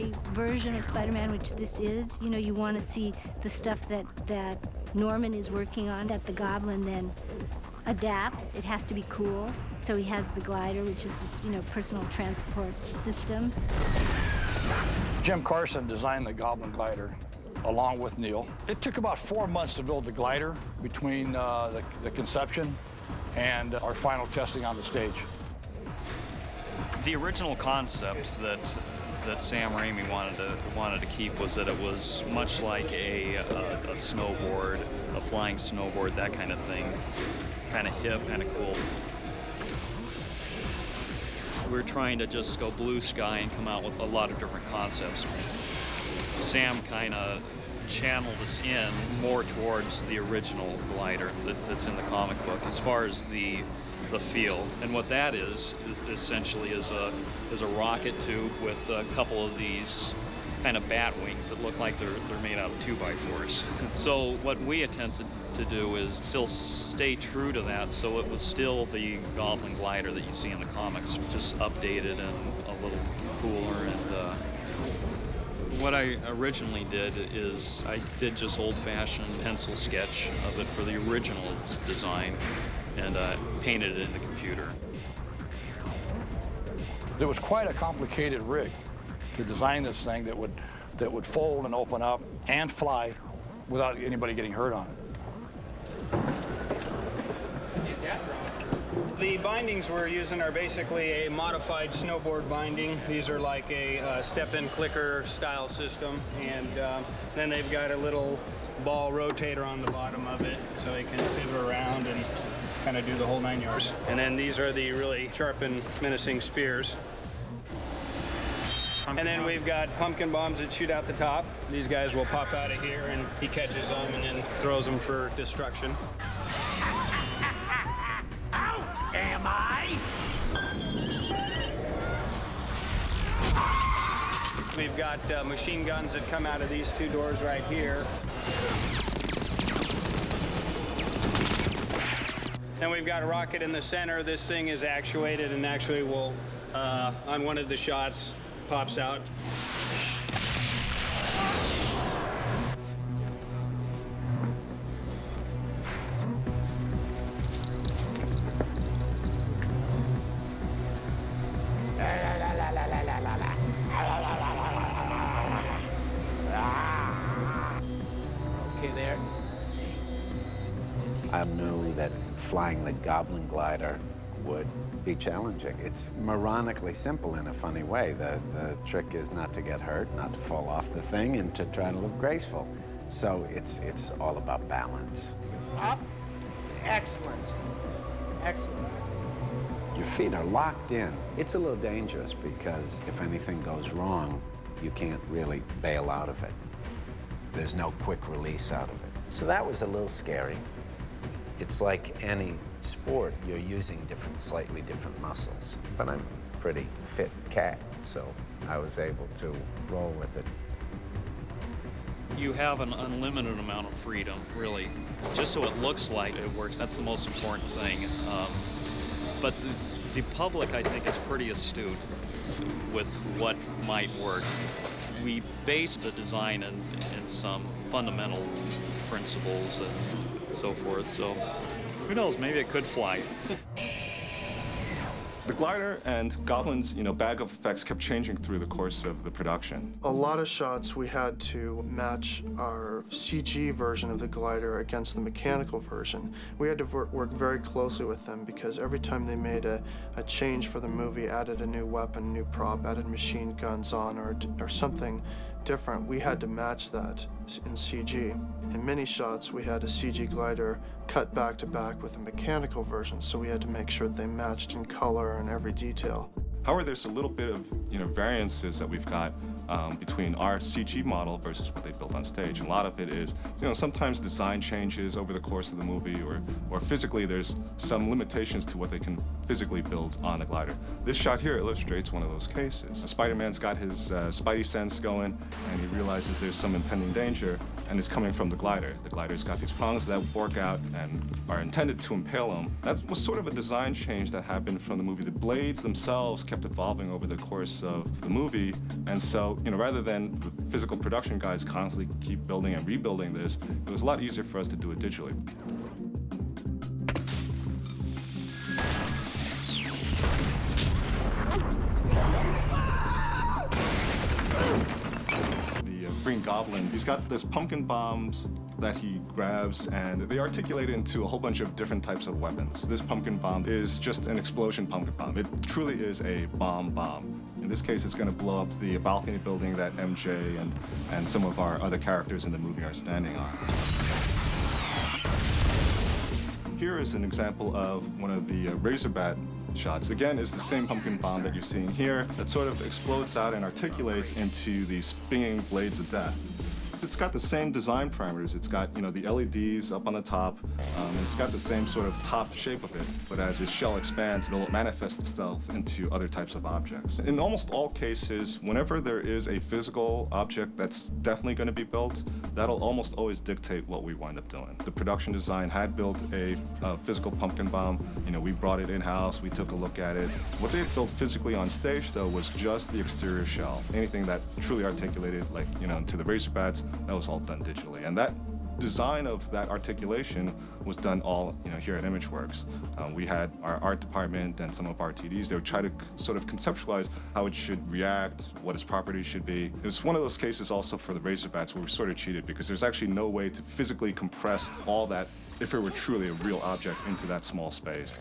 visionary version of Spider-Man, which this is. You know, you want to see the stuff that Norman is working on, that the Goblin then adapts. It has to be cool. So he has the glider, which is this, you know, personal transport system. Jim Carson designed the Goblin glider along with Neil. It took about 4 months to build the glider between the conception and our final testing on the stage. The original concept that Sam Raimi wanted to keep was that it was much like a snowboard, a flying snowboard, that kind of thing. Kind of hip, kind of cool. We're trying to just go blue sky and come out with a lot of different concepts. Sam kind of channeled us in more towards the original glider that's in the comic book as far as the feel. And what that is essentially is a rocket tube with a couple of these kind of bat wings that look like they're made out of 2x4s. So what we attempted to do is still stay true to that, so it was still the Goblin glider that you see in the comics, just updated and a little cooler. And what I originally did is I did just old-fashioned pencil sketch of it for the original design and painted it in the computer. It was quite a complicated rig to design this thing that would fold and open up and fly without anybody getting hurt on it. The bindings we're using are basically a modified snowboard binding. These are like a step-in clicker style system, and then they've got a little ball rotator on the bottom of it so it can pivot around and kind of do the whole 9 yards. And then these are the really sharp and menacing spears. And then we've got pumpkin bombs that shoot out the top. These guys will pop out of here, and he catches them and then throws them for destruction. Out, am I? We've got machine guns that come out of these two doors right here. Then we've got a rocket in the center. This thing is actuated and actually will, on one of the shots, pops out. Okay there. I knew that flying the Goblin glider would be challenging. It's moronically simple in a funny way. The trick is not to get hurt, not to fall off the thing, and to try to look graceful. So it's all about balance. Up. Excellent. Excellent. Your feet are locked in. It's a little dangerous because if anything goes wrong, you can't really bail out of it. There's no quick release out of it. So that was a little scary. It's like any sport, you're using slightly different muscles. But I'm a pretty fit cat, so I was able to roll with it. You have an unlimited amount of freedom, really. Just so it looks like it works, that's the most important thing. But the public, I think, is pretty astute with what might work. We based the design in some fundamental principles and so forth, so who knows, maybe it could fly. The glider and Goblin's, bag of effects kept changing through the course of the production. A lot of shots we had to match our CG version of the glider against the mechanical version. We had to work very closely with them because every time they made a change for the movie, added a new weapon, new prop, added machine guns on or something different, we had to match that in CG. In many shots, we had a CG glider cut back to back with a mechanical version, so we had to make sure they matched in color and every detail. However, there's a little bit of variances that we've got between our CG model versus what they built on stage. And a lot of it is, sometimes design changes over the course of the movie, or physically there's some limitations to what they can physically build on a glider. This shot here illustrates one of those cases. Spider-Man's got his spidey sense going, and he realizes there's some impending danger, and it's coming from the glider. The glider's got these prongs that fork out and are intended to impale him. That was sort of a design change that happened from the movie. The blades themselves kept evolving over the course of the movie, and so rather than the physical production guys constantly keep building and rebuilding this, it was a lot easier for us to do it digitally. Green Goblin, he's got this pumpkin bombs that he grabs, and they articulate into a whole bunch of different types of weapons. This pumpkin bomb is just an explosion pumpkin bomb. It truly is a bomb. In this case, it's going to blow up the balcony building that MJ and some of our other characters in the movie are standing on. Here is an example of one of the Razorbat shots. Again, it's the same pumpkin bomb that you're seeing here that sort of explodes out and articulates into these spinning blades of death. It's got the same design parameters. It's got, the LEDs up on the top. It's got the same sort of top shape of it, but as its shell expands, it'll manifest itself into other types of objects. In almost all cases, whenever there is a physical object that's definitely going to be built, that'll almost always dictate what we wind up doing. The production design had built a physical pumpkin bomb. We brought it in-house, we took a look at it. What they had built physically on stage, though, was just the exterior shell. Anything that truly articulated, like, to the Razorbats, that was all done digitally. And that design of that articulation was done all here at ImageWorks. We had our art department and some of our TDs. They would try to sort of conceptualize how it should react, what its properties should be. It was one of those cases also for the Razorbats where we sort of cheated because there's actually no way to physically compress all that if it were truly a real object into that small space.